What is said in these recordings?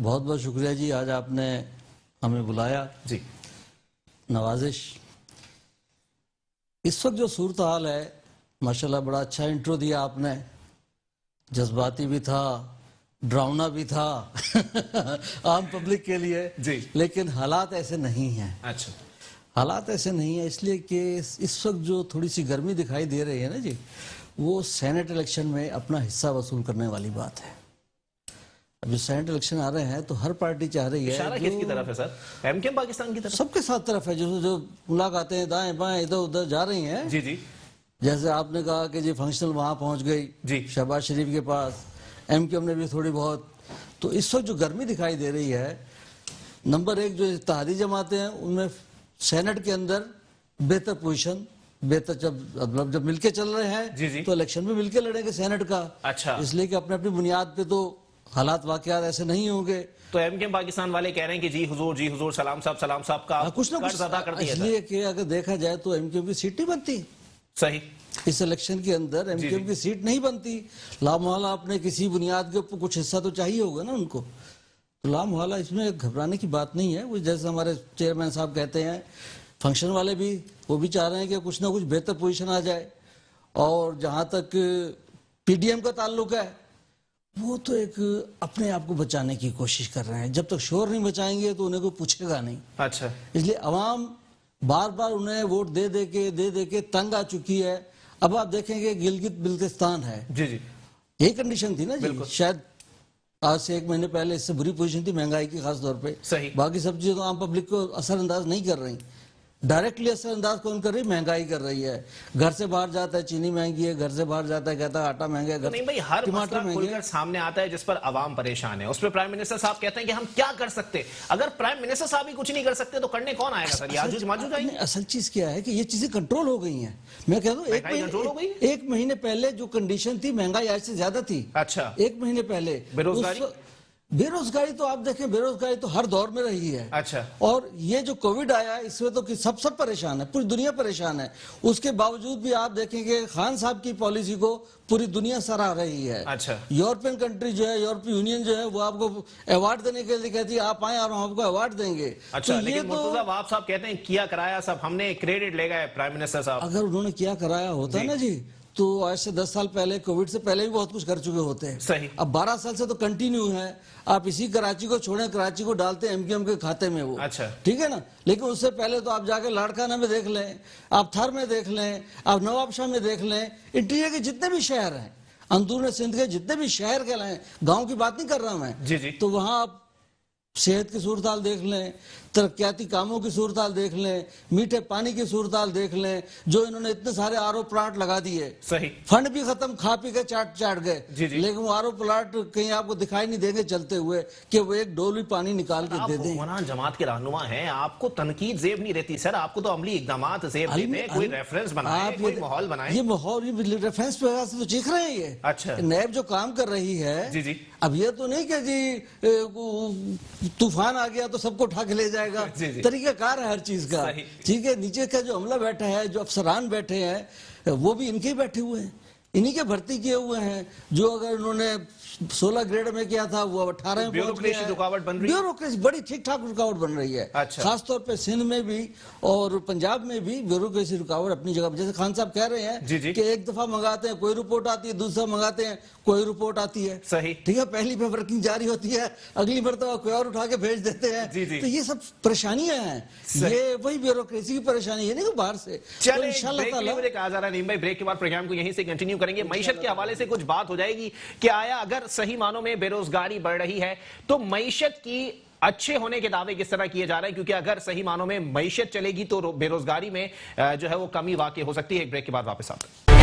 بہت بہت شکریہ جی، آج آپ نے ہمیں بلایا. جی نوازش. اس وقت جو صورتحال ہے ماشاءاللہ بڑا اچھا انٹرو دیا آپ نے، جذباتی بھی تھا، ڈراؤنا بھی تھا عام پبلک کے لیے. جی لیکن حالات ایسے نہیں ہیں. اچھا حالات ایسے نہیں ہیں اس لیے کہ اس وقت جو تھوڑی سی گرمی دکھائی دے رہی ہے نا جی، وہ سینٹ الیکشن میں اپنا حصہ وصول کرنے والی بات ہے. اب جو سینٹ الیکشن آ رہے ہیں تو ہر پارٹی چاہ رہی ہے. اشارہ کس کی طرف ہے سر؟ ایم کیو پاکستان کی طرف؟ سب کے ساتھ طرف ہے، جو ملاقاتیں دائیں بائیں ادھر ادھر جا رہی ہیں. جی جی جیسے آپ نے کہا کہ جی فنکشنل وہاں پہنچ گئی جی شہباز شریف کے پاس، ایم کیو نے بھی تھوڑی بہت. تو اس وقت جو گرمی دکھائی دے رہی ہے، نمبر ایک جو اتحادی جماعتیں ہیں ان میں سینٹ کے اندر بہتر پوزیشن، بہتر جب مل کے چل رہے جی ہیں تو الیکشن بھی مل کے لڑیں گے سینٹ کا. اچھا اس لیے کہ اپنے اپنی بنیاد پہ تو حالات واقعات ایسے نہیں ہوں گے. تو ایم کیو پاکستان والے کہہ رہے ہیں کہ جی حضور سلام صاحب کا کچھ نہ قرض ادا کر کچھ دیا اس تھا. لیے کہ اگر دیکھا جائے تو ایم کیو کی سیٹ نہیں بنتی صحیح. اس الیکشن کے اندر. ایم کیو کی سیٹ نہیں بنتی. لامحالہ اپنے کسی بنیاد کے اوپر کچھ حصہ تو چاہیے ہوگا نا ان کو. تو لامحالہ اس میں گھبرانے کی بات نہیں ہے. وہ جیسے ہمارے چیئرمین صاحب کہتے ہیں، فنکشن والے بھی وہ بھی چاہ رہے ہیں کہ کچھ نہ کچھ بہتر پوزیشن آ جائے. اور جہاں تک پی ڈی ایم کا تعلق ہے، وہ تو ایک اپنے آپ کو بچانے کی کوشش کر رہے ہیں. جب تک شور نہیں بچائیں گے تو انہیں کوئی پوچھے گا نہیں. اچھا اس لیے عوام بار بار انہیں ووٹ دے دے کے تنگ آ چکی ہے. اب آپ دیکھیں گے گلگت بلتستان ہے، جی جی یہی کنڈیشن تھی نا جی. شاید آج سے 1 مہینے پہلے اس سے بری پوزیشن تھی مہنگائی کی خاص طور پہ. صحیح. باقی سب چیزیں تو عام پبلک کو اثر انداز نہیں کر رہی. ڈائریکٹلی اثر انداز کون کر رہی؟ مہنگائی کر رہی ہے. گھر سے باہر جاتا ہے چینی مہنگی ہے، گھر سے باہر جاتا ہے کہتا ہے آٹا مہنگا ہے، نہیں بھائی ہر ٹماٹر مسئلہ کھل مہنگے کر ہیں. سامنے آتا ہے جس پر عوام پریشان ہے، اس پہ پرائم منسٹر صاحب کہتے ہیں کہ ہم کیا کر سکتے. اگر پرائم منسٹر صاحب ہی کچھ نہیں کر سکتے تو کرنے کون آئے گا سر؟ یاجوج ماجوج آئیں گے. اصل چیز کیا ہے کہ یہ چیزیں کنٹرول ہو گئی ہیں. میں کہتا ہوں ایک مہینے پہلے جو کنڈیشن تھی مہنگائی آج سے زیادہ تھی. اچھا 1 مہینے پہلے بے روزگاری تو آپ دیکھیں، بے روزگاری تو ہر دور میں رہی ہے. اچھا اور یہ جو کووڈ آیا اس میں تو سب پریشان ہے، پوری دنیا پریشان ہے. اس کے باوجود بھی آپ دیکھیں کہ خان صاحب کی پالیسی کو پوری دنیا سراہ رہی ہے. اچھا یورپین کنٹری جو ہے، یورپی یونین جو ہے، وہ آپ کو ایوارڈ دینے کے لیے کہتی ہے آپ آئیں اور ہم آپ کو ایوارڈ دیں گے. اچھا لیکن مرتضیٰ وہاب صاحب کہتے ہیں کیا کرایا سب ہم نے، کریڈٹ لے گئے پرائم منسٹر صاحب. اگر انہوں نے کیا کرایا ہوتا نا جی تو آج سے 10 سال پہلے، کووڈ سے پہلے بھی بہت کچھ کر چکے ہوتے ہیں. صحیح. اب 12 سال سے تو کنٹینیو ہے. آپ اسی کراچی کو چھوڑیں، کراچی کو ڈالتے ہیں ایم کیو ایم کے کھاتے میں وہ. اچھا ٹھیک ہے نا. لیکن اس سے پہلے تو آپ جا کے لاڑکانہ میں دیکھ لیں، آپ تھر میں دیکھ لیں، آپ نواب شاہ میں دیکھ لیں، انٹیریا کے جتنے بھی شہر ہیں، اندرون سندھ کے جتنے بھی شہر کے لائیں، گاؤں کی بات نہیں کر رہا میں. جی جی. تو وہاں آپ صحت کی صورتحال دیکھ لیں، ترقیاتی کاموں کی صورتحال دیکھ لیں، میٹھے پانی کی صورتحال دیکھ لیں. جو انہوں نے اتنے سارے آر او پلانٹ لگا دیے، صحیح. فنڈ بھی ختم، کھا پی کے چاٹ گئے. جی جی. لیکن وہ آر او پلانٹ کہیں آپ کو دکھائی نہیں دیں گے چلتے ہوئے کہ وہ ایک ڈول پانی نکال کے دے دیں. حکمران جماعت کے رہنما ہیں، آپ کو تنقید زیب نہیں رہتی سر، آپ کو تو عملی اقدامات زیب دیتے ہیں. کوئی ریفرنس بنائیں، کوئی ماحول بنائیں. یہ ماحول ریفرنس پہ سے تو چیخ رہے ہیں یہ. اچھا نیب جو کام کر رہی ہے، جی جی. اب یہ تو نہیں کہ جی طوفان آ گیا تو سب کو اٹھا کے لے جائے گا. طریقہ کار ہے ہر چیز کا. ٹھیک ہے. نیچے کا جو عملہ بیٹھا ہے، جو افسران بیٹھے ہیں، وہ بھی ان کے بیٹھے ہوئے ہیں، انہی کے بھرتی کیے ہوئے ہیں. جو اگر انہوں نے 16 گریڈ میں کیا تھا وہ 18 میں پہنچ گیا ہے. رکاوٹ بن رہی ہے، بیوروکریسی بڑی ٹھیک ٹھاک رکاوٹ بن رہی ہے. خاص طور پہ سندھ میں بھی اور پنجاب میں بھی بیوروکریسی رکاوٹ اپنی جگہ. جیسے خان صاحب کہہ رہے ہیں کہ ایک دفعہ منگاتے ہیں کوئی رپورٹ آتی ہے، دوسرا منگاتے ہیں کوئی رپورٹ آتی ہے. صحیح. ٹھیک ہے. پہلی پہ ورکنگ جاری ہوتی ہے، اگلی مرتبہ کوئی اور اٹھا کے بھیج دیتے ہیں. تو یہ سب پریشانیاں ہیں. یہ وہی بیوروکریسی کی پریشانی ہے، نہیں کہ باہر سے. چلیں انشاءاللہ تعالی مجھے کہا جا رہا ہے نیم بھائی بریک کے بعد پروگرام کو یہیں سے کنٹینیو کریں گے. معیشت کے حوالے سے کچھ بات ہو جائے گی کہ آیا اگر صحیح معنوں میں بے روزگاری بڑھ رہی ہے تو معیشت کی اچھے ہونے کے دعوے کس طرح کیے جا رہے ہیں، کیونکہ اگر صحیح معنوں میں معیشت چلے گی تو بے روزگاری میں جو ہے وہ کمی واقع ہو سکتی ہے. ایک بریک کے بعد واپس آتے ہیں.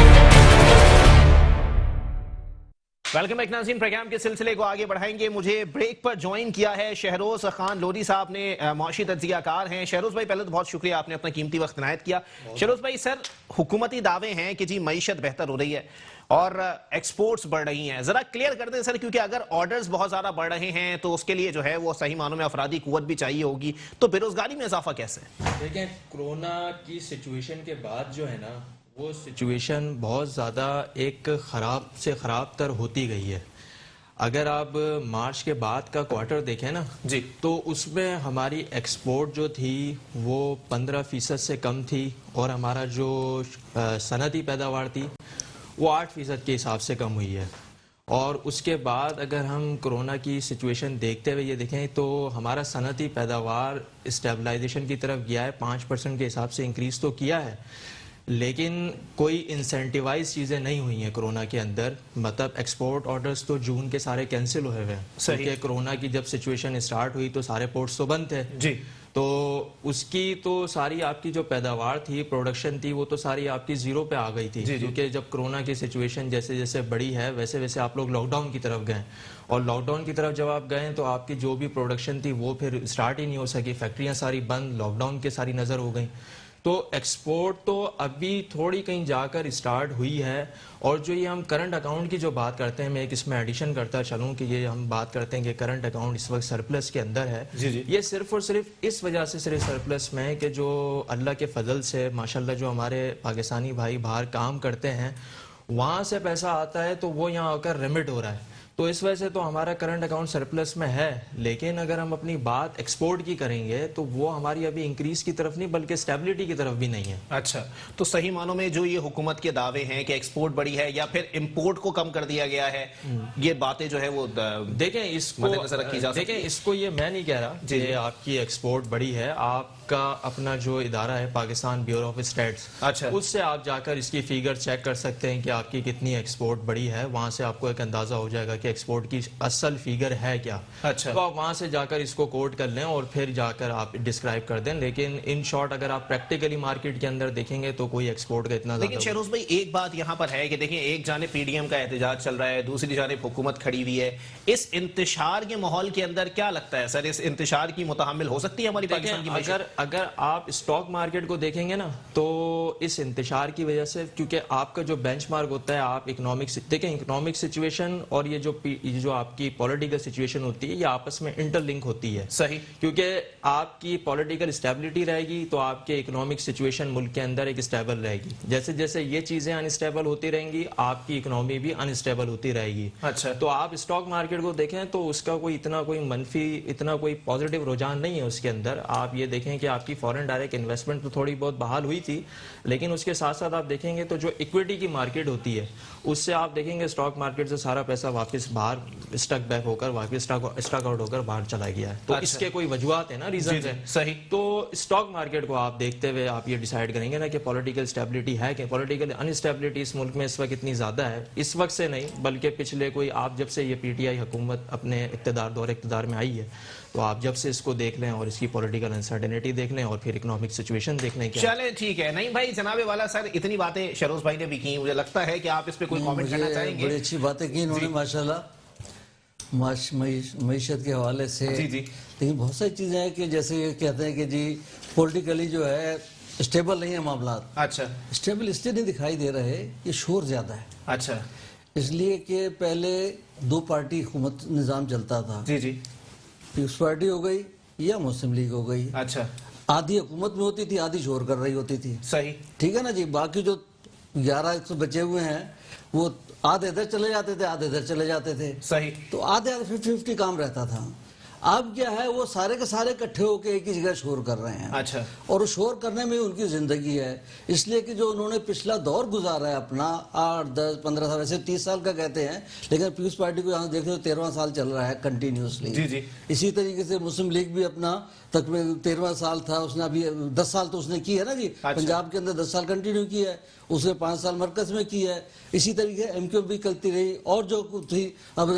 ویلکم بیک ناظرین، پروگرام کے سلسلے کو آگے بڑھائیں گے. مجھے بریک پر جوائن کیا ہے شہروز خان لودھی صاحب نے، معاشی تجزیہ کار ہیں. شہروز بھائی پہلے تو بہت شکریہ، آپ نے اپنا قیمتی وقت عنایت کیا. شہروز بھائی سر، حکومتی دعوے ہیں کہ جی معیشت بہتر ہو رہی ہے اور ایکسپورٹس بڑھ رہی ہیں، ذرا کلیئر کر دیں سر، کیونکہ اگر آرڈرز بہت زیادہ بڑھ رہے ہیں تو اس کے لیے جو ہے وہ صحیح معنوں میں افرادی قوت بھی چاہیے ہوگی، تو بے روزگاری میں اضافہ کیسے؟ دیکھیں کرونا کی سچویشن کے بعد جو ہے نا وہ سچویشن بہت زیادہ ایک خراب سے خراب تر ہوتی گئی ہے. اگر آپ مارچ کے بعد کا کوارٹر دیکھیں نا جی تو اس میں ہماری ایکسپورٹ جو تھی وہ 15% سے کم تھی اور ہمارا جو صنعتی پیداوار تھی وہ 8% کے حساب سے کم ہوئی ہے. اور اس کے بعد اگر ہم کرونا کی سچویشن دیکھتے ہوئے یہ دیکھیں تو ہمارا صنعتی پیداوار اسٹیبلائزیشن کی طرف گیا ہے, 5% کے حساب سے انکریز تو کیا ہے, لیکن کوئی انسینٹیوائز چیزیں نہیں ہوئی ہیں کرونا کے اندر. مطلب ایکسپورٹ آرڈرز تو جون کے سارے کینسل ہوئے ہوئے ہیں کیونکہ کرونا کی جب سچویشن اسٹارٹ ہوئی تو سارے پورٹس تو بند تھے. جی تو اس کی تو ساری آپ کی جو پیداوار تھی, پروڈکشن تھی, وہ تو ساری آپ کی زیرو پہ آ گئی تھی کیونکہ جب کرونا کی سچویشن جیسے جیسے بڑی ہے ویسے ویسے آپ لوگ لاک ڈاؤن کی طرف گئے, اور لاک ڈاؤن کی طرف جب آپ گئے تو آپ کی جو بھی پروڈکشن تھی وہ پھر اسٹارٹ ہی نہیں ہو سکی, فیکٹریاں ساری بند, لاک ڈاؤن کے ساری نظر ہو گئیں. تو ایکسپورٹ تو ابھی تھوڑی کہیں جا کر اسٹارٹ ہوئی ہے. اور جو یہ ہم کرنٹ اکاؤنٹ کی جو بات کرتے ہیں, میں ایک اس میں ایڈیشن کرتا چلوں کہ یہ ہم بات کرتے ہیں کہ کرنٹ اکاؤنٹ اس وقت سرپلس کے اندر ہے. یہ صرف اور صرف اس وجہ سے صرف سرپلس میں ہے کہ جو اللہ کے فضل سے ماشاءاللہ جو ہمارے پاکستانی بھائی باہر کام کرتے ہیں وہاں سے پیسہ آتا ہے تو وہ یہاں آ کر ریمٹ ہو رہا ہے, تو اس وجہ سے تو ہمارا کرنٹ اکاؤنٹ سرپلس میں ہے. لیکن اگر ہم اپنی بات ایکسپورٹ کی کریں گے تو وہ ہماری ابھی انکریز کی طرف نہیں بلکہ اسٹیبلٹی کی طرف بھی نہیں ہے. اچھا, تو صحیح معنوں میں جو یہ حکومت کے دعوے ہیں کہ ایکسپورٹ بڑی ہے یا پھر امپورٹ کو کم کر دیا گیا ہے, یہ باتیں جو ہے وہ دیکھیں اس کو یہ میں نہیں کہہ رہا کہ آپ کی ایکسپورٹ بڑی ہے. آپ کا اپنا جو ادارہ ہے پاکستان بیورو آف اسٹیٹس, اس سے آپ جا کر اس کی فیگر چیک کر سکتے ہیں کہ آپ کی کتنی ایکسپورٹ بڑی ہے. وہاں سے آپ کو ایک اندازہ ہو جائے گا کہ ایکسپورٹ کی اصل فیگر ہے کیا. تو آپ وہاں سے جا کر اس کو کوٹ کر لیں اور پھر جا کر آپ ڈسکرائب کر دیں. لیکن ان شارٹ اگر آپ پریکٹیکلی مارکیٹ کے اندر دیکھیں گے تو کوئی ایکسپورٹ کا اتنا زیادہ. لیکن شہروز بھائی ایک بات یہاں پر ہے کہ دیکھیں, ایک جانب پی ڈی ایم کا احتجاج چل رہا ہے, دوسری جانب حکومت کھڑی ہوئی ہے. اس انتشار کے ماحول کے اندر کیا لگتا ہے سر, اس انتشار کی متحمل ہو سکتی ہے ہماری پاکستان کی معیشت؟ اگر آپ اسٹاک مارکیٹ کو دیکھیں گے نا تو اس انتشار کی وجہ سے, کیونکہ آپ کا جو بینچ مارک ہوتا ہے, آپ اکنامکس دیکھیں, اکنامک سچویشن اور یہ جو آپ کی پولیٹیکل سچویشن ہوتی ہے یہ آپس میں انٹر لنک ہوتی ہے. صحیح, کیونکہ آپ کی پولیٹیکل اسٹیبلٹی رہے گی تو آپ کے اکنامک سچویشن ملک کے اندر ایک اسٹیبل رہے گی. جیسے جیسے یہ چیزیں انسٹیبل ہوتی رہیں گی آپ کی اکنامی بھی انسٹیبل ہوتی رہے گی. اچھا, تو آپ اسٹاک مارکیٹ کو دیکھیں تو اس کا کوئی اتنا کوئی منفی, اتنا کوئی پازیٹیو رجحان نہیں ہے اس کے اندر. آپ یہ دیکھیں کہ آپ کی فورن ڈائریکٹ انویسٹمنٹ تو تھوڑی بہت بحال ہوئی تھی, لیکن اس کے ساتھ ساتھ آپ دیکھیں گے تو جو اکویٹی کی مارکیٹ ہوتی ہے اس سے آپ دیکھیں گے اسٹاک مارکیٹ سے سارا پیسہ واپس باہر اسٹک بیک ہو کر واپس اسٹک آؤٹ ہو کر باہر چلا گیا ہے. تو اس کے کوئی وجوہات ہیں نا, ریزنز ہیں. صحیح, تو اسٹاک مارکیٹ کو آپ دیکھتے ہوئے آپ یہ ڈیسائیڈ کریں گے نا کہ پولیٹیکل اسٹیبلٹی ہے کہ پولیٹیکل انسٹیبلٹی اس ملک میں اس وقت اتنی زیادہ ہے. اس وقت سے نہیں بلکہ پچھلے کوئی, آپ جب سے یہ پی ٹی آئی حکومت اپنے دور اقتدار میں آئی ہے تو آپ جب سے اس کو دیکھ لیں اور اس کی پولیٹیکل انسرٹینٹی دیکھ لیں اور پھر اکنامک سچویشن دیکھ لیں. چلیں ٹھیک ہے. نہیں بھائی, جناب والا سر اتنی باتیں شہروز بھائی نے بھی کی, مجھے لگتا ہے کہ آپ اس پہ کوئی کامنٹ کرنا چاہیں گے. بڑی اچھی باتیں کی انہوں نے ماشاءاللہ معیشت کے حوالے سے. لیکن بہت ساری چیزیں ہیں کہ جیسے یہ کہتے ہیں کہ جی پولیٹیکلی جو ہے اسٹیبل نہیں ہے معاملات. اچھا, اسٹیبل اس لیے نہیں دکھائی دے رہے, یہ شور زیادہ ہے. اچھا, اس لیے کہ پہلے 2 پارٹی حکومت نظام چلتا تھا. پیپلز پارٹی ہو گئی یا مسلم لیگ ہو گئی. اچھا, آدھی حکومت میں ہوتی تھی, آدھی شور کر رہی ہوتی تھی. صحیح, ٹھیک ہے نا جی. باقی جو 11 بچے ہوئے ہیں وہ آدھے ادھر چلے جاتے تھے, آدھے ادھر چلے جاتے تھے. صحیح, تو آدھے 50-50 کام رہتا تھا. اب کیا ہے, وہ سارے کے سارے اکٹھے ہو کے ایک ہی جگہ شور کر رہے ہیں. اچھا, اور شور کرنے میں ان کی زندگی ہے. اس لیے کہ جو انہوں نے پچھلا دور گزارا ہے اپنا 8, 10, 15 سال, ویسے 30 سال کا کہتے ہیں, لیکن پیپلز پارٹی کو یہاں دیکھیں تو 13واں سال چل رہا ہے کنٹینیوسلی. اسی طریقے سے مسلم لیگ بھی اپنا تقریباً 13واں سال تھا, اس نے ابھی 10 سال تو اس نے کی ہے نا جی. پنجاب کے اندر 10 سال کنٹینیو کی ہے, اس نے 5 سال مرکز میں کی ہے. اسی طریقے ایم کیو بھی کرتی رہی. اور جو تھی اب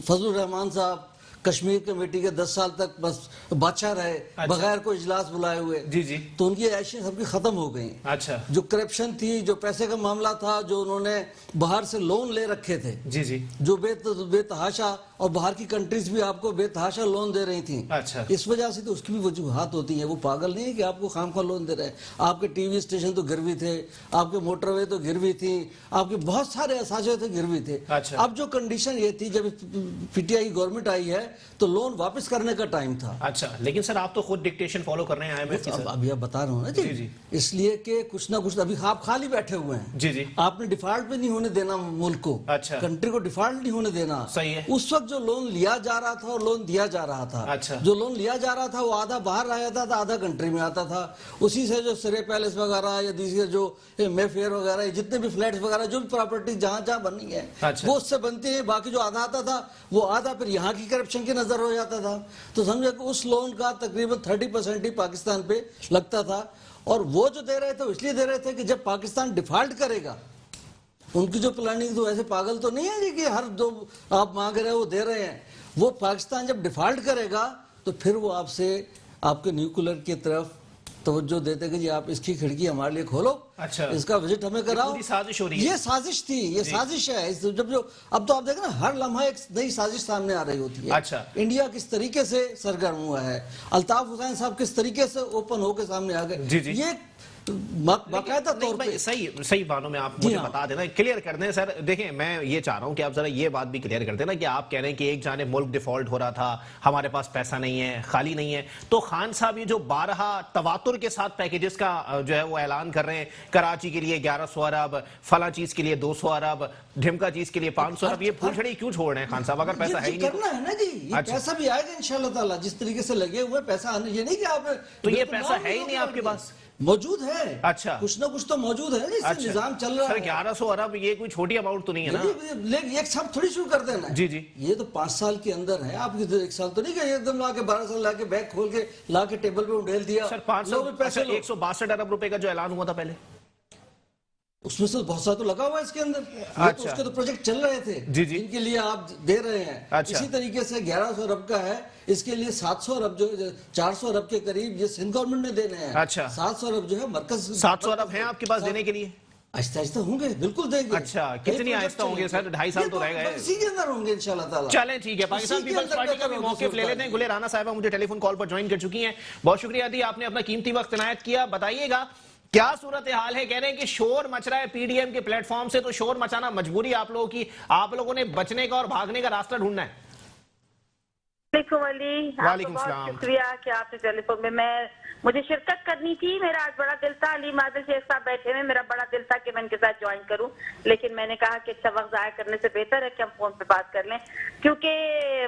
فضل الرحمان صاحب کشمیر کمیٹی کے 10 سال تک بس بادشاہ رہے بغیر کوئی اجلاس بلائے ہوئے. تو ان کی عیشیں سب کی ختم ہو گئیں. اچھا, جو کرپشن تھی, جو پیسے کا معاملہ تھا, جو انہوں نے باہر سے لون لے رکھے تھے, جو بے تحاشا اور باہر کی کنٹریز بھی آپ کو بے تحاشا لون دے رہی تھیں. اچھا. اس وجہ سے تو اس کی بھی وجوہات ہوتی ہیں. وہ پاگل نہیں ہے کہ آپ کو خام خواہ لون دے رہے ہیں. آپ کے ٹی وی اسٹیشن تو گروی تھے, آپ کے موٹر وے تو گروی تھی, آپ کے بہت سارے اثاثے تھے گروی تھے. اب جو کنڈیشن یہ تھی جب پی ٹی آئی گورنمنٹ آئی ہے تو لون واپس کرنے کا ٹائم تھا. اچھا, لیکن سر آپ تو خود ڈکٹیشن فالو کر رہے ہیں IMF کی. ابھی آپ بتا رہا ہوں نا جی, اس لیے کہ کچھ نہ کچھ ابھی آپ خالی بیٹھے ہوئے ہیں. جی جی, آپ نے ڈیفالٹ بھی نہیں ہونے دینا ملک کو, اچھا, کنٹری کو ڈیفالٹ نہیں ہونے دینا. صحیح ہے. اس وقت جو لون لیا جا رہا تھا اور لون دیا جا رہا تھا, اچھا, جو لون لیا جا رہا تھا وہ آدھا باہر آیا تھا, آدھا کنٹری میں آتا تھا. اسی سے جو سرے پیلس وغیرہ یا دوسرے جو مے فیئر وغیرہ جتنے بھی فلیٹس وغیرہ جو بھی پراپرٹی جہاں جہاں بنی ہے وہ اس سے بنتی ہے. باقی جو آدھا آتا تھا وہ آدھا پھر یہاں کی کرپشن کی نظر ہو جاتا تھا. تو سمجھے کہ اس لون کا تقریباً 30% ہی پاکستان پہ لگتا تھا. اور وہ جو دے رہے تھے اس لیے دے رہے تھے کہ جب پاکستان ڈیفالٹ کرے گا, ان کی جو پلاننگ تو ایسے پاگل تو نہیں ہے کہ ہر جو آپ مانگ رہے ہیں وہ دے رہے ہیں. وہ پاکستان جب ڈیفالٹ کرے گا تو پھر وہ آپ سے آپ کے نیوکلر کی طرف توجہ دیتے کہ جی آپ اس کی کھڑکی ہمارے لیے کھولو, اچھا, اس کا وزٹ ہمیں کراؤ. سازش ہو رہی ہے. یہ سازش تھی, یہ سازش ہے. جب جو اب تو آپ دیکھیں نا ہر لمحہ ایک نئی سازش سامنے آ رہی ہوتی ہے. اچھا, انڈیا کس طریقے سے سرگرم ہوا ہے, الطاف حسین صاحب کس طریقے سے اوپن ہو کے سامنے آ گئے. یہ باقاعدہ طور پہ صحیح معنوں میں آپ مجھے بتا دینا, کلیئر کر دیں سر. دیکھیں میں یہ چاہ رہا ہوں کہ آپ ذرا یہ بات بھی کلیئر کر دینا کہ آپ کہہ رہے ہیں کہ ایک جانب ملک ڈیفالٹ ہو رہا تھا, ہمارے پاس پیسہ نہیں ہے, خالی نہیں ہے, تو خان صاحب یہ جو 12 تواتر کے ساتھ پیکیجز کا جو ہے وہ اعلان کر رہے ہیں, کراچی کے لیے 1100 ارب, فلاں چیز کے لیے 200 ارب, ڈھمکا چیز کے لیے 500 ارب, یہ پھولچھڑی کیوں چھوڑ رہے ہیں خان صاحب اگر پیسہ ہے ہی نہیں؟ کرنا ہے نا جی, یہ پیسہ بھی آئے گا انشاءاللہ تعالی. جس طریقے سے لگے ہوئے پیسہ آنے, یہ نہیں کہ آپ تو یہ پیسہ ہے ہی نہیں آپ کے پاس, موجود ہے. اچھا, کچھ نہ کچھ تو موجود ہے, اس سے نظام چل رہا ہے. سر 1100 ارب یہ کوئی چھوٹی اماؤنٹ تو نہیں ہے نا, لیکن ایک ساتھ تھوڑی شروع کر دینا ہے. جی جی, یہ تو 5 سال کے اندر ہے. آپ کی ایک سال تو نہیں کہ ایک دم لا کے 12 سال لا کے بیگ کھول کے لا کے ٹیبل پہ اڈھیل دیا. سر 162 ارب روپے کا جو اعلان ہوا تھا پہلے, اس میں سے بہت سارا تو لگا ہوا ہے اس کے اندر. اس کے تو پروجیکٹ چل رہے تھے جن کے لیے آپ دے رہے ہیں. اسی طریقے سے 1100 ارب کا ہے, اس کے لیے 700 ارب جو 400 ارب کے قریب یہ سندھ گورنمنٹ نے دینے ہیں. 700 ارب جو ہے مرکز, 700 ارب ہیں آپ کے پاس دینے کے لیے؟ آہستہ آہستہ ہوں گے, بالکل دیں گے. اچھا, کتنی آہستہ ہوں گے سر؟ 2.5 سال تو رہ گئے. اسی کے اندر ہوں گے انشاءاللہ تعالی. چلیں ٹھیک ہے, پاکستان پیپلز پارٹی کا بھی موقف لے لیتے ہیں. گلے رانا صاحبہ مجھے ٹیلی فون کال پر جوائن کر چکی ہیں. بہت شکریہ دی, آپ نے اپنا قیمتی وقت عنایت کیا. بتائیے گا کیا صورتحال ہے؟ کہہ رہے ہیں کہ شور مچ رہا ہے پی ڈی ایم کے پلیٹ فارم سے, تو شور مچانا مجبوری آپ لوگوں کی, آپ لوگوں نے بچنے کا اور بھاگنے کا راستہ ڈھونڈنا ہے. وعلیکم علی, وعلیکم السلام. بہت شکریہ کہ آپ نے ٹیلی فون میں مجھے شرکت کرنی تھی. میرا آج بڑا دل تھا, علی مادل شیخ صاحب بیٹھے ہوئے, میرا بڑا دل تھا کہ میں ان کے ساتھ جوائن کروں, لیکن میں نے کہا کہ اچھا وقت ضائع کرنے سے بہتر ہے کہ ہم فون پہ بات کر لیں, کیونکہ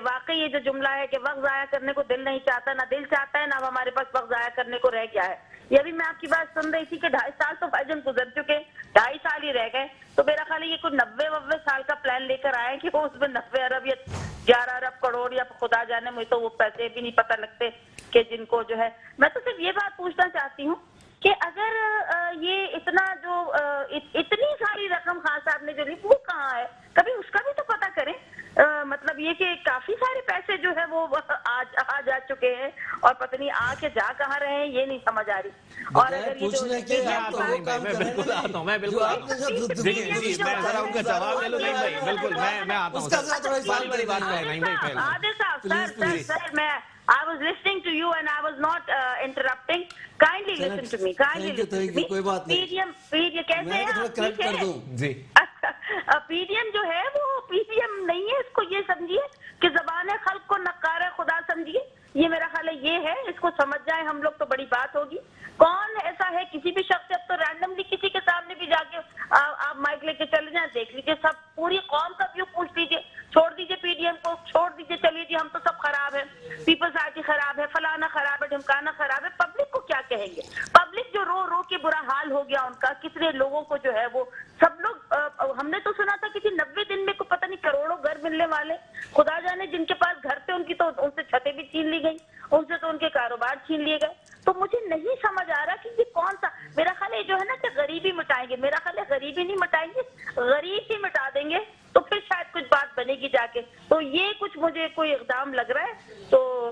واقعی یہ جو جملہ ہے کہ وقت ضائع کرنے کو دل نہیں چاہتا, نہ دل چاہتا ہے, نہ ہمارے پاس وقت ضائع کرنے کو رہ گیا ہے. یہ بھی میں آپ کی بات سن رہی تھی کہ 2.5 سال تو بھائی جان گزر چکے, 2.5 سال ہی رہ گئے, تو میرا خیال ہے یہ کوئی 90 سال کا پلان لے کر آئے کہ وہ اس میں 90 ارب یا 11 ارب کروڑ یا خدا جانے, مجھے تو وہ پیسے بھی نہیں پتہ لگتے کہ جن کو جو ہے. میں تو صرف یہ بات پوچھنا چاہتی ہوں کہ اگر یہ اتنا جو اتنی ساری رقم خان صاحب نے جو لی وہ کہاں ہے, کبھی اس کا بھی تو پتہ کریں. مطلب یہ کہ کافی سارے پیسے جو ہے وہ آ جا چکے ہیں اور پتہ نہیں آ کے جا کہاں رہے ہیں, یہ نہیں سمجھ آ رہی. اور اگر یہ جو میں بالکل آتا ہوں, ان کا جواب لے لو. نہیں بھائی بالکل میں آتا ہوں, بڑی بات کریں. نہیں بھائی عادل صاحب, سر میں I was listening to you and I was not interrupting. Kindly listen to me. Kindly listen to me. کوئی بات نہیں. PDM کیسے ہے آپ ٹھیک ہے؟ جی, PDM جو ہے وہ PDM نہیں ہے, اس کو یہ سمجھیے کہ زبان خلق کو نقار خدا سمجھیے. یہ میرا خیال ہے یہ ہے, اس کو سمجھ جائیں ہم لوگ تو بڑی بات ہوگی. کون ایسا ہے کسی بھی شخص سے, اب تو رینڈملی کسی کے سامنے بھی جا کے آپ مائک لے کے چلے جائیں, دیکھ لیجیے, سب پوری قوم کا ویو پوچھ لیجیے, چھوڑ دیجیے پی ڈی ایم کو, چھوڑ دیجیے, چلیے جی ہم تو سب خراب ہے, پیپلز پارٹی خراب ہے, فلانا خراب ہے, ڈھمکانا خراب ہے. پبلک کو کیا کہیں گے؟ پبلک جو رو رو کے برا حال ہو گیا ان کا, کتنے لوگوں کو جو ہے وہ سب لوگ, ہم نے تو سنا تھا کہ 90 دن میں کو پتہ نہیں کروڑوں گھر ملنے والے, خدا جانے جن کے پاس گھر تھے ان کی تو ان سے چھتیں بھی چھین لی گئی, ان سے تو ان کے کاروبار چھین لیے گئے. تو مجھے نہیں سمجھ آ رہا کہ یہ کون سا, میرا خیال ہے جو ہے نا کہ غریبی مٹائیں گے, میرا خیال ہے غریبی نہیں مٹائیں گے, غریب ہی مٹا دیں گے, تو پھر شاید کچھ بات بنے گی جا کے. تو یہ کچھ مجھے کوئی اقدام لگ رہا ہے. تو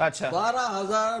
12,000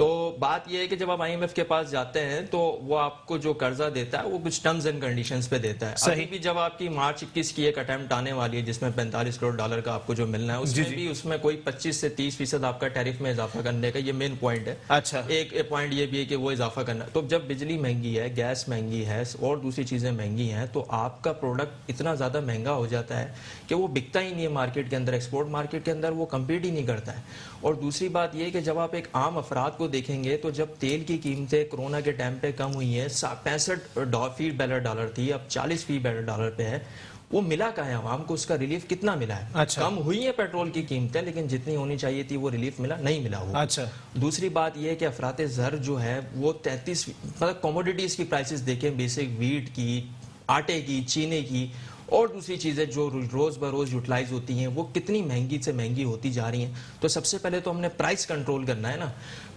تو بات یہ ہے کہ جب آپ IMF کے پاس جاتے ہیں تو وہ آپ کو جو قرضہ دیتا ہے وہ کچھ ٹرمز اینڈ کنڈیشنز پہ دیتا ہے. ابھی بھی جب آپ کی مارچ 21 کی ایک اٹیمپٹ آنے والی ہے جس میں $45 کروڑ کا آپ کو جو ملنا ہے, اس میں بھی اس میں کوئی 25 سے 30% آپ کا ٹیرف میں اضافہ کرنے کا یہ مین پوائنٹ ہے. اچھا, ایک پوائنٹ یہ بھی ہے کہ وہ اضافہ کرنا. تو جب بجلی مہنگی ہے, گیس مہنگی ہے اور دوسری چیزیں مہنگی ہیں تو آپ کا پروڈکٹ اتنا زیادہ مہنگا ہو جاتا ہے کہ وہ بکتا ہی نہیں ہے مارکیٹ کے اندر, ایکسپورٹ مارکیٹ کے اندر وہ کمپیٹ ہی نہیں کرتا ہے. اور دوسری بات یہ کہ جب آپ ایک عام افراد کو دیکھیں گے تو جب تیل کی قیمتیں کرونا کے ٹائم پہ کم ہوئی ہیں, 65 فی بیرل ڈالر تھی, اب 40 فی بیرل ڈالر پہ ہے, وہ ملا کہاں ہے عوام کو, اس کا ریلیف کتنا ملا ہے؟ اچھا. کم ہوئی ہیں پیٹرول کی قیمتیں لیکن جتنی ہونی چاہیے تھی وہ ریلیف ملا نہیں ملا ہوا. اچھا. دوسری بات یہ ہے کہ افراط زر جو ہے وہ 33 مطلب کوموڈیٹیز کی پرائسز دیکھیں, بیسک ویٹ کی, آٹے کی, چینے کی اور دوسری چیزیں جو روز بروز یوٹیلائز ہوتی ہیں وہ کتنی مہنگی سے مہنگی ہوتی جا رہی ہیں. تو سب سے پہلے تو ہم نے پرائس کنٹرول کرنا ہے نا.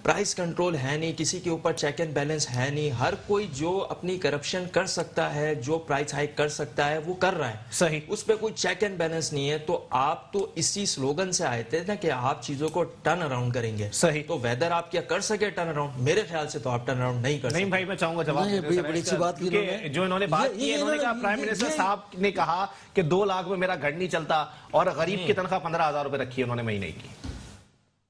پرائس کنٹرول ہے نہیں, کسی کے اوپر چیک اینڈ بیلنس ہے نہیں, ہر کوئی جو اپنی کرپشن کر سکتا ہے, جو پرائس ہائیک کر سکتا ہے وہ کر رہا ہے. صحیح. اس پہ کوئی چیک اینڈ بیلنس نہیں ہے. تو آپ تو اسی سلوگن سے آئے تھے نا کہ آپ چیزوں کو ٹرن اراؤنڈ کریں گے. صحیح. تو ویدر آپ کیا کر سکے ٹرن اراؤنڈ؟ میرے خیال سے تو آپ ٹرن اراؤنڈ نہیں کر سکتے. نہیں بھائی, میں چاہوں گا جواب بڑی اچھی بات کی جو انہوں نے بات کی, انہوں نے کہا پرائم منسٹر صاحب نے کہا کہ 2 لاکھ میں میرا گھر نہیں چلتا اور غریب کی تنخواہ 15,000 روپے رکھی ہے انہوں نے مہینے کی.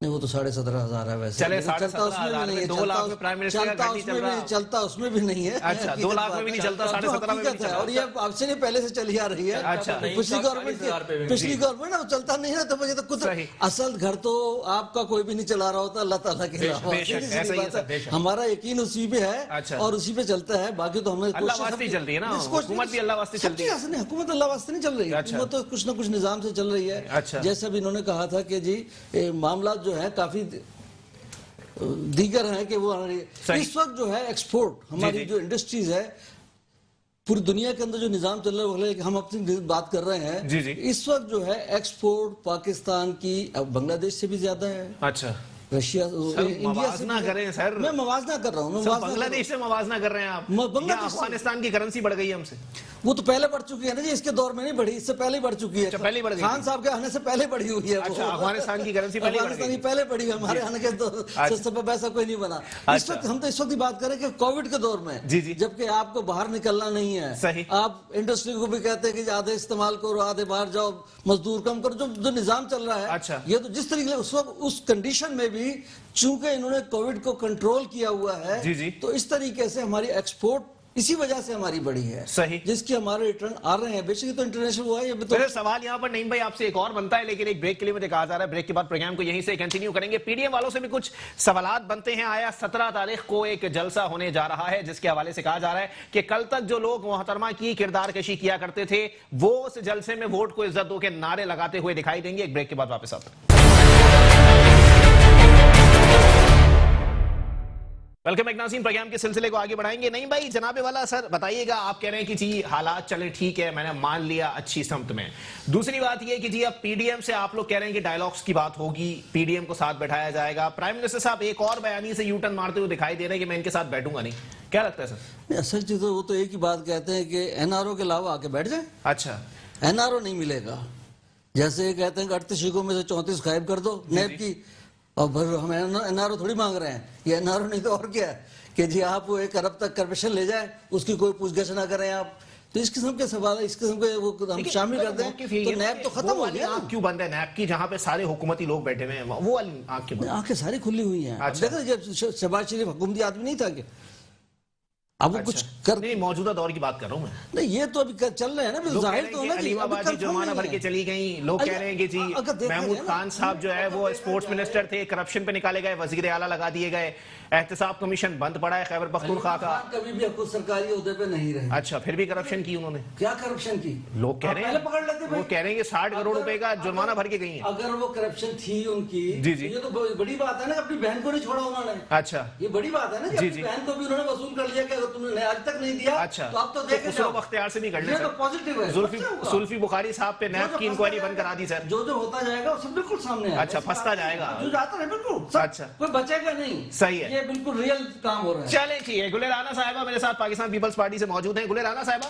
نہیں, وہ تو 17,500 ہے ویسے. چلے 17,500 میں 2 لاکھ میں پرائم منسٹر کا گھر نہیں چل رہا. چلتا اس میں بھی نہیں ہے. اچھا, 2 لاکھ میں بھی نہیں چلتا, 17,500 میں بھی نہیں چلتا. اور یہ اب سے نہیں پہلے سے چلی آ رہی ہے. اچھا. پچھلی گورنمنٹ نا چلتا نہیں ہے تو مجھے تو کچھ اصل گھر تو آپ کا کوئی بھی نہیں چلا رہا ہوتا, اللہ تعالیٰ کے علاوہ. ہمارا یقین اسی پہ ہے اور اسی پہ چلتا ہے. باقی تو ہمیں اللہ واسطے چل رہی ہے نا, حکومت بھی اللہ واسطے چل رہی ہے. حکومت اللہ واسطے نہیں چل رہی ہے, حکومت تو کچھ نہ کچھ نظام سے چل رہی ہے. جیسے اب انہوں نے کہا تھا کہ جی معاملات جو ہیں کافی دیگر ہیں کہ وہ اس وقت جو ہے ایکسپورٹ ہماری جو انڈسٹریز ہے پوری دنیا کے اندر جو نظام چل رہا ہے, ہم اپنی بات کر رہے ہیں, اس وقت جو ہے ایکسپورٹ پاکستان کی بنگلہ دیش سے بھی زیادہ ہے. اچھا, رشیا, موازنہ کریں سر. میں موازنہ کر رہا ہوں. بنگلہ دیش سے موازنہ کر رہے ہیں آپ, افغانستان کی کرنسی بڑھ گئی ہے ہم سے. وہ تو پہلے بڑھ چکی ہے نا جی, اس کے دور میں نہیں بڑھی, اس سے پہلے بڑھ چکی ہے. خان صاحب کے آنے سے پہلے بڑھی ہوئی ہے. افغانستان کی کرنسی پہلے بڑھی ہے, ہمارے آنے کے سبب ایسا کوئی نہیں بنا. اس وقت ہم تو اس وقت ہی بات کریں کہ کووڈ کے دور میں جبکہ آپ کو باہر نکلنا نہیں ہے, آپ انڈسٹری کو بھی کہتے ہیں کہ آدھے استعمال کرو, آدھے باہر جاؤ, مزدور کم کرو, جو نظام چل رہا ہے. یہ تو جس طریقے اس وقت اس کنڈیشن میں بھی چونکہ انہوں نے کووڈ کو کنٹرول کیا ہوا ہے تو اس طریقے سے ہماری ایکسپورٹ اسی وجہ سے ہماری بڑی ہے. صحیح. جس کی ہمارے ریٹرن آ رہے ہیں, بے شک تو انٹرنیشنل ہوا ہے. یہ تو سوال یہاں پر نہیں بھائی آپ سے ایک اور بنتا ہے, لیکن ایک بریک کے لیے مجھے کہا جا رہا ہے, بریک کے بعد پروگرام کو یہیں سے کنٹینیو کریں گے. پی ڈی ایم والوں سے بھی کچھ سوالات بنتے ہیں. آیا 17 تاریخ کو ایک جلسہ ہونے جا رہا ہے جس کے حوالے سے کہا جا رہا ہے کہ کل تک جو لوگ محترمہ کی کردار کشی کیا کرتے تھے وہ اس جلسے میں ووٹ کو عزت دو کے نعرے لگاتے ہوئے دکھائی دیں گے. ایک بریک کے بعد واپس آتے ہیں. ویلکم بیک ناظرین, پروگرام کے سلسلے کو آگے بڑھائیں گے. نہیں بھائی جناب والا سر بتائیے گا, آپ کہہ رہے ہیں کہ جی حالات چلے ٹھیک ہے, میں نے مان لیا اچھی سمت میں. دوسری بات یہ کہ جی اب پی ڈی ایم سے آپ لوگ کہہ رہے ہیں کہ ڈائیلاگز کی بات ہوگی, پی ڈی ایم کو ساتھ بیٹھایا جائے گا. پرائم منسٹر صاحب ایک اور بیانیے سے یو ٹرن مارتے ہوئے دکھائی دے رہے ہیں کہ میں ان کے ساتھ بیٹھوں گا نہیں. کیا لگتا ہے سر؟ اصل چیز وہ تو ایک ہی بات کہتے ہیں کہ این آر او کے علاوہ آ کے بیٹھ جائیں. اچھا, این آر او نہیں ملے گا. جیسے یہ کہتے ہیں کہ 38 شیخوں میں سے 34 غائب کر دو نیب کی, اور پھر ہم این آر او تھوڑی مانگ رہے ہیں. یہ این آر او نہیں تو اور کیا ہے کہ جی آپ وہ 1 ارب تک کرپشن لے جائیں, اس کی کوئی پوچھ گچھ نہ کریں آپ. تو اس قسم کے سوال ہے, اس قسم کے وہ ہم شامل کر دیں تو نیب تو ختم ہو گیا. کیوں بند ہے نیب کی جہاں پہ سارے حکومتی لوگ بیٹھے ہوئے ہیں, وہ آنکھیں ساری کھلی ہوئی ہیں. دیکھیں جب شہباز شریف حکومتی آدمی نہیں تھا کہ اب وہ کچھ کر نہیں, موجودہ دور کی بات کر رہا ہوں میں. نہیں, یہ تو ابھی چل رہے ہیں نا, ظاہر تو ہونا علیم آبادی جرمانہ بھر کے چلی گئی. لوگ کہہ رہے ہیں کہ جی محمود خان صاحب جو ہے وہ اسپورٹس منسٹر تھے, کرپشن پہ نکالے گئے, وزیر اعلیٰ لگا دیے گئے, احتساب کمیشن بند پڑا ہے خیبر پختونخوا کا. کبھی بھی خود سرکاری عہدے پہ نہیں رہے. اچھا, پھر بھی کرپشن کی انہوں نے. کیا کرپشن کی؟ لوگ کہہ رہے ہیں, وہ کہہ رہے ہیں کہ 60 کروڑ روپے کا جرمانہ بھر کے گئی ہیں. اگر وہ کرپشن تھی ان کی, یہ تو بڑی بات ہے نا, اپنی بہن کو نہیں چھوڑا انہوں نے. اچھا, یہ بڑی بات ہے نا, اپنی بہن کو بھی انہوں نے وصول کر لیا کہ اگر تم نے آج تک نہیں دیا. اچھا, تو اب تو دیکھیں خسرو بختیار سے بھی کر لیں سر. زلفی بخاری صاحب پہ نیب کی انکوائری بند کرا دی سر. جو ہوتا جائے گا وہ سب بالکل سامنے آئے گا. اچھا, پھنستا جائے گا, جو جاتا ہے بالکل. اچھا, کوئی بچے گا نہیں. صحیح ہے, یہ بالکل ریئل کام ہو رہا ہے. چلیں ٹھیک ہے. گلے رانا صاحبہ میرے ساتھ پاکستان پیپلز پارٹی سے موجود ہیں. گلے رانا صاحبہ,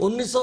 1900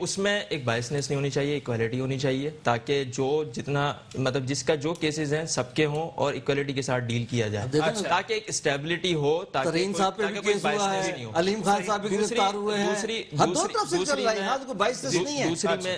اس میں ایک بائسنس نہیں ہونی چاہیے, ایکوالٹی ہونی چاہیے, تاکہ جو جتنا مطلب جس کا جو کیسز ہیں سب کے ہوں اور ایکوالٹی کے ساتھ ڈیل کیا جائے, تاکہ ایک اسٹیبلٹی ہو, ترین صاحب پہ بھی کیس ہوا ہے, علیم خان صاحب بھی گرفتار ہوئے ہیں,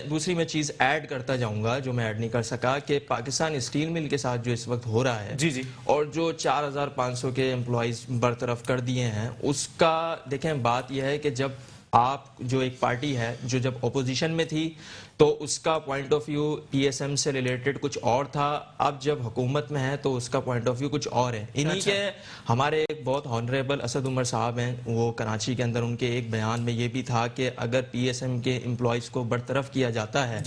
دوسری میں چیز ایڈ کرتا جاؤں گا جو میں ایڈ نہیں کر سکا, کہ پاکستان اسٹیل مل کے ساتھ جو اس وقت ہو رہا ہے اور جو 4500 کے امپلائیز برطرف کر دیے ہیں, اس کا دیکھیں بات یہ ہے کہ جب آپ جو ایک پارٹی ہے جو جب اپوزیشن میں تھی تو اس کا point of view P S M سے ریلیٹڈ کچھ اور تھا, اب جب حکومت میں ہے تو اس کا پوائنٹ آف ویو کچھ اور ہے. انہی کے ہمارے ایک بہت آنریبل اسد عمر صاحب ہیں, وہ کراچی کے اندر ان کے ایک بیان میں یہ بھی تھا کہ اگر پی ایس ایم کے امپلائیز کو برطرف کیا جاتا ہے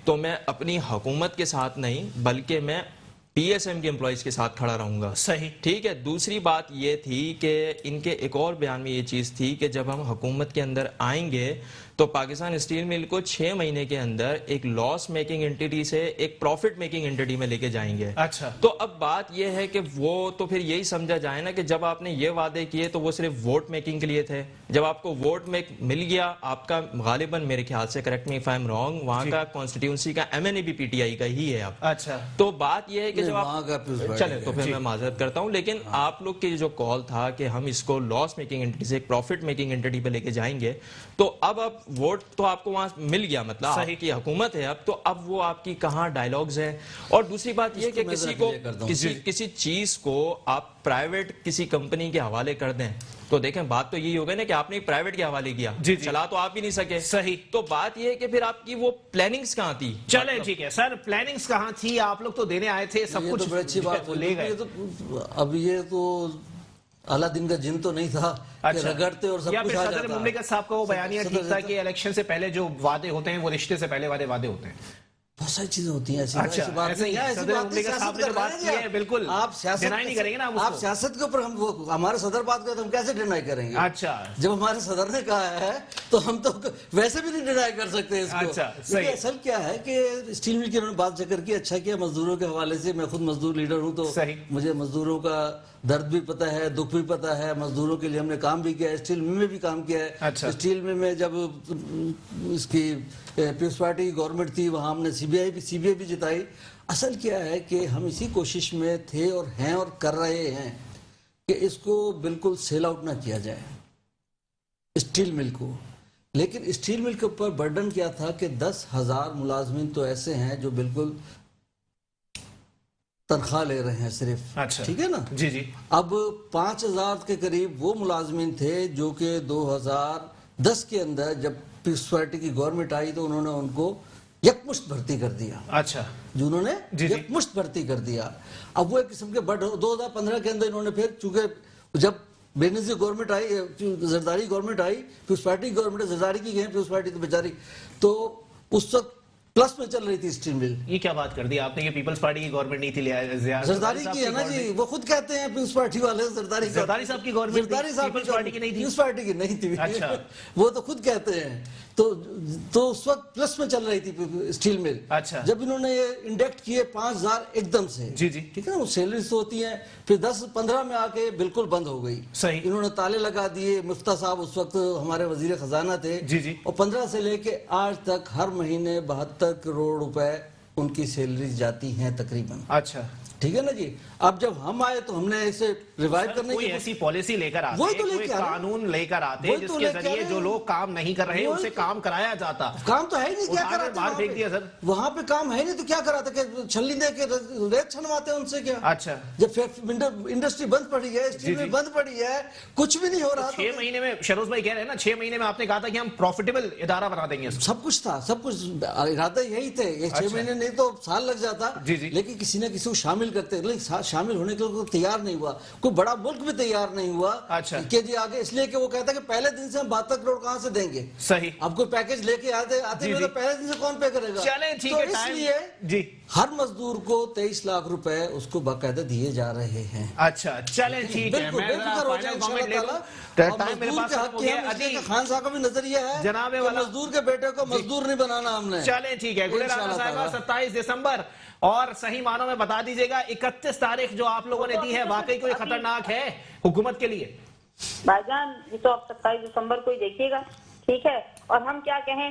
تو میں اپنی حکومت کے ساتھ نہیں بلکہ میں پی ایس ایم کے امپلائیز کے ساتھ کھڑا رہوں گا. صحیح, ٹھیک ہے. دوسری بات یہ تھی کہ ان کے ایک اور بیان میں یہ چیز تھی کہ جب ہم حکومت کے اندر آئیں گے تو پاکستان اسٹیل مل کو 6 مہینے کے اندر ایک لاس میکنگ انٹیٹی سے ایک پروفٹ میکنگ انٹیٹی میں لے کے جائیں گے. اچھا, تو اب بات یہ ہے کہ وہ تو پھر یہی سمجھا جائے نا کہ جب آپ نے یہ وعدے کیے تو وہ صرف ووٹ میکنگ کے لیے تھے, جب آپ کو ووٹ مل گیا, آپ کا غالباً میرے خیال سے correct me if I am wrong, وہاں کا کانسٹیٹیوئنسی کا ایم این اے بھی پی ٹی آئی کا ہی ہے اب. اچھا, تو بات یہ ہے کہ جب آپ چلے تو پھر میں معذرت کرتا ہوں, لیکن آپ لوگ کے جو کال تھا کہ ہم اس کو لاس میکنگ انٹیٹی سے ایک پروفٹ میکنگ انٹیٹی پہ لے کے جائیں گے, تو اب ووٹ تو آپ کو وہاں مل گیا, مطلب آپ کی حکومت ہے اب, تو اب وہ آپ کی کہاں ڈائیلاگز ہیں. اور دوسری بات یہ کہ کسی چیز کو آپ پرائیویٹ کسی کمپنی کے حوالے کر دیں تو دیکھیں بات تو یہی ہوگا نا کہ آپ نے پرائیویٹ کے حوالے کیا, چلا تو آپ ہی نہیں سکے. صحیح, تو بات یہ ہے کہ پھر آپ کی وہ پلاننگز کہاں تھی. چلے ٹھیک ہے سر, پلاننگز کہاں تھی, آپ لوگ تو دینے آئے تھے سب کچھ, بڑی اچھی بات لے گئے. اب یہ تو اعلیٰ دن کا جن تو نہیں تھا کہ رگڑتے اور سب کچھ آ جاتا. صدر مملکت صاحب کا وہ بیانیہ ٹھیک تھا کہ الیکشن سے پہلے جو وعدے ہوتے ہیں وہ رشتے سے پہلے وعدے ہوتے ہیں. بہت ساری چیزیں ہوتی ہیں, ایسی بات نہیں ہے. صدر مملکت صاحب نے جو بات کی ہے بالکل آپ ڈینائی نہیں کریں گے نا, آپ سیاست کے اوپر ہمارے صدر بات کرتے ہم کیسے ڈینائی کریں گے. اچھا, جب ہمارے صدر نے کہا ہے تو ہم تو ویسے بھی نہیں ڈینائی کر سکتے اس کو. اصل کیا ہے کہ اسٹیل مل کی انہوں نے بات ذکر کی, اچھا کیا مزدوروں کے حوالے سے. میں خود مزدور لیڈر ہوں تو مجھے مزدوروں کا درد بھی پتہ ہے, دکھ بھی پتہ ہے. مزدوروں کے لیے ہم نے کام بھی کیا ہے, اسٹیل مل میں بھی کام کیا ہے. اسٹیل مل میں جب اس کی پیپلز پارٹی کی گورنمنٹ تھی وہاں ہم نے سی بی آئی بھی جتائی. اصل کیا ہے کہ ہم اسی کوشش میں تھے اور ہیں اور کر رہے ہیں کہ اس کو بالکل سیل آؤٹ نہ کیا جائے اسٹیل مل کو. لیکن اسٹیل مل کے اوپر برڈن کیا تھا کہ 10,000 ملازمین تو ایسے ہیں جو بالکل تنخواہ لے رہے ہیں صرف. ٹھیک ہے نا. جی. اب 5,000 کے قریب وہ ملازمین تھے جو کہ 2010 کے اندر جب پیپلز پارٹی کی گورنمنٹ آئی تو انہوں نے ان کو یکمشت بھرتی کر دیا. اچھا, جو انہوں نے یکمشت بھرتی کر دیا. اب وہ ایک قسم کے 2015 کے اندر انہوں نے پھر چونکہ جب بینظیر گورنمنٹ آئی, زرداری گورنمنٹ آئی, پیپلز پارٹی کی گورنمنٹ, زرداری کی گئی پیپلز پارٹی تو بیچاری, تو اس وقت پلس میں چل رہی تھی اسٹیل مل. یہ کیا بات کر دی آپ نے, یہ پیپلز پارٹی کی گورنمنٹ نہیں تھی, زرداری کی ہے نا جی. وہ خود کہتے ہیں پیپلز پارٹی والے زرداری صاحب کی گورنمنٹ, زرداری صاحب پیپلز پارٹی کی نہیں تھی, پیپلز پارٹی کی نہیں تھی. اچھا, وہ تو خود کہتے ہیں. تو اس وقت پلس میں چل رہی تھی اسٹیل مل. اچھا, جب انہوں نے یہ انڈیکٹ کیے 5,000 ایک دم سے, جی ٹھیک ہے نا, وہ سیلریز تو ہوتی ہیں, پھر 10-15 میں آ کے بالکل بند ہو گئی. صحیح, انہوں نے تالے لگا دیے. مفتیٰ صاحب اس وقت ہمارے وزیر خزانہ تھے, جی, اور 15 سے لے کے آج تک ہر مہینے 72 کروڑ روپے ان کی سیلریز جاتی ہیں تقریباً. اچھا, ٹھیک ہے نا جی. اب جب ہم آئے تو ہم نے اسے ریوائیو کرنے کی ایسی پالیسی لے کر آتے, کوئی قانون لے کر آتے جس کے ذریعے جو لوگ کام نہیں کر رہے اسے کام کرایا جاتا. کام تو ہے ہی نہیں, کیا کراتے وہاں پہ, کام ہے نہیں تو کیا کراتے, کہ چھلنی دے کے ریت چھنواتے ان سے کیا. اچھا, جب انڈسٹری بند پڑی ہے, اسٹیل مل بند پڑی ہے, کچھ بھی نہیں ہو رہا. 6 مہینے میں شہروز بھائی کہہ رہے ہیں نا, 6 مہینے میں آپ نے کہا تھا کہ ہم پروفیٹیبل ادارہ بنا دیں گے. سب کچھ تھا, سب کچھ ارادہ یہی تھے. یہ 6 مہینے نہیں تو سال لگ جاتا, لیکن کسی نہ کسی کو شامل کرتے, شامل ہونے کے لیے تیار نہیں ہوا. کوئی بڑا ملک بھی تیار نہیں ہوا کہ جی آگے, اس لیے کہ وہ کہتا ہے کہ پہلے دن سے ہم 72 کروڑ کہاں سے دیں گے. صحیح, اب کوئی پیکج لے کے آتے ہیں پہلے دن سے کون پے کرے گا. چلیں ٹھیک ہے, اس لیے ہر مزدور کو 23 لاکھ روپے اس کو باقاعدہ دیے جا رہے ہیں. اچھا, چلیں ٹھیک ہے, میں فائنل کامنٹ لے لوں. ٹائم میرے پاس ہو گیا. خان صاحب کا بھی نظریہ ہے جناب والا, مزدور کے بیٹے کو مزدور نہیں بنانا ہم نے. چلیں ٹھیک ہے, گلے رانا صاحبہ 27 دسمبر, اور صحیح معنوں میں بتا دیجئے گا 31 تاریخ جو آپ لوگوں نے دی ہے واقعی کوئی خطرناک ہے حکومت کے لیے؟ بھائی جان یہ تو آپ 27 دسمبر کو ہی دیکھیے گا, ٹھیک ہے. اور ہم کیا کہیں,